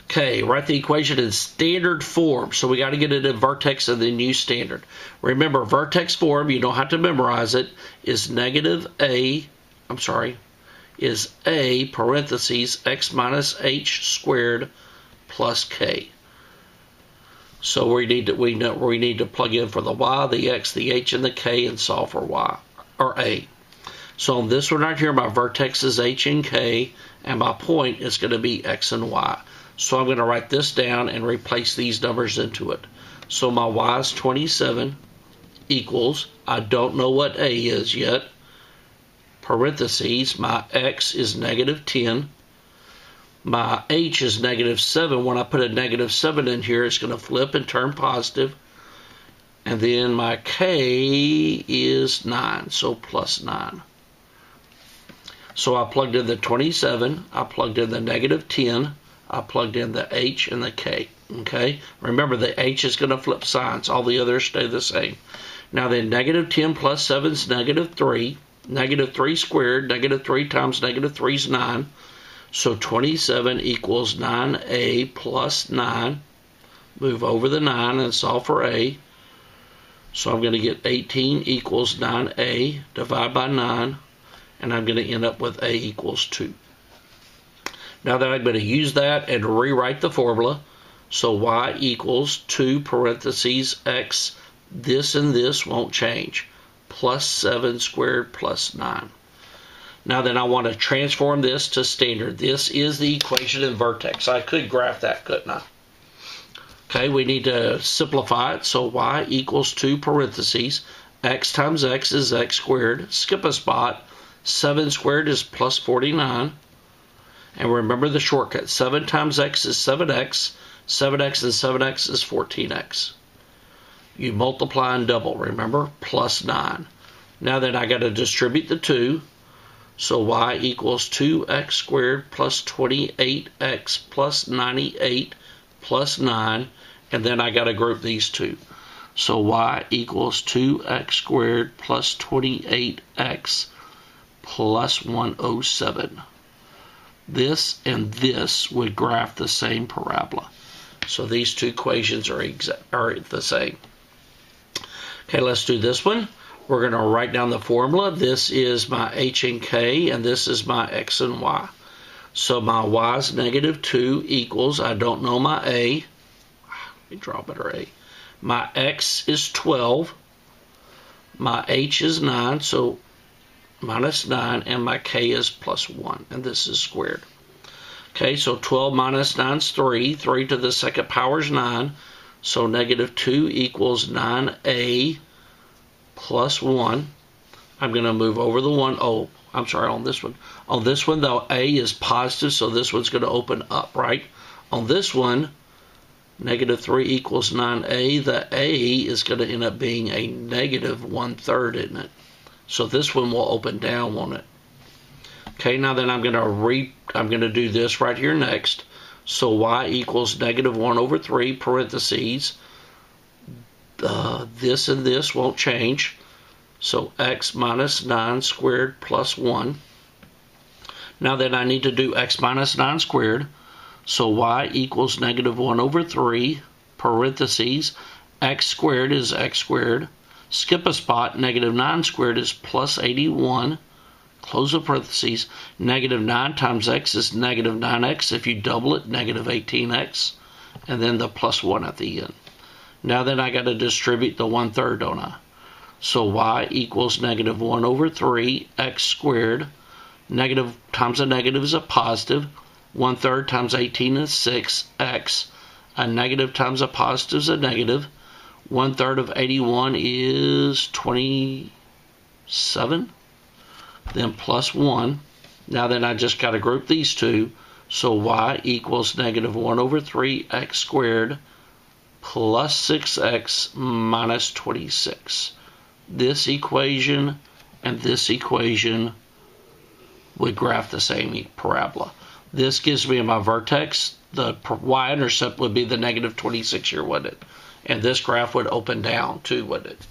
Okay, write the equation in standard form. So we got to get it in vertex and then use standard. Remember, vertex form, you don't have to memorize it, is is a parentheses x minus h squared plus k. So we need to plug in for the y, the x, the h, and the k and solve for y, or a. So on this one right here, my vertex is h and k, and my point is going to be x and y. So I'm going to write this down and replace these numbers into it. So my y is 27 equals, I don't know what a is yet, parentheses, my x is negative 10. My h is negative 7. When I put a negative 7 in here, it's going to flip and turn positive. And then my k is 9, so plus 9. So I plugged in the 27, I plugged in the negative 10, I plugged in the h and the k. Okay? Remember, the h is going to flip signs. All the others stay the same. Now then, negative 10 plus 7 is negative 3. Negative 3 squared, negative 3 times negative 3 is 9. So 27 equals 9a plus 9. Move over the 9 and solve for a. So I'm going to get 18 equals 9a, divide by 9, and I'm going to end up with a equals 2. Now that I'm going to use that and rewrite the formula. So y equals 2 parentheses x, this and this won't change, plus 7 squared plus 9. Now then I want to transform this to standard. This is the equation in vertex. I could graph that, couldn't I? Okay, we need to simplify it. So y equals 2 parentheses, x times x is x squared. Skip a spot. 7 squared is plus 49. And remember the shortcut. 7 times x is 7x. 7x and 7x is 14x. You multiply and double, remember? Plus 9. Now then I got to distribute the 2. So y equals 2x squared plus 28x plus 98 plus 9. And then I got to group these two. So y equals 2x squared plus 28x plus 107. This and this would graph the same parabola. So these two equations are the same. Okay, let's do this one. We're going to write down the formula. This is my h and k, and this is my x and y. So my y is negative 2 equals, I don't know my a. Let me draw a better a. My x is 12. My h is 9, so minus 9, and my k is plus 1, and this is squared. Okay, so 12 minus 9 is 3. 3 to the second power is 9. So negative 2 equals 9a plus 1. I'm going to move over the 1. Oh, I'm sorry, on this one. On this one, though, a is positive, so this one's going to open up, right? On this one, negative 3 equals 9a. The a is going to end up being a negative 1/3, isn't it? So this one will open down, won't it? Okay, now then I'm going to do this right here next. So y equals negative 1/3 parentheses. This and this won't change. So x minus 9 squared plus 1. Now then I need to do x minus 9 squared. So y equals negative 1/3 parentheses. X squared is x squared. Skip a spot, negative 9 squared is plus 81. Close the parentheses. Negative 9 times x is negative 9x. If you double it, negative 18x. And then the plus 1 at the end. Now then I got to distribute the 1/3, don't I? So y equals negative 1/3 x squared. Negative times a negative is a positive. 1/3 times 18 is 6x. A negative times a positive is a negative. 1/3 of 81 is 27. Then plus 1. Now then I just got to group these two. So y equals negative 1/3 x squared plus 6x minus 26. This equation and this equation would graph the same parabola. This gives me my vertex. The y-intercept would be the negative 26 here, wouldn't it? And this graph would open down too, wouldn't it?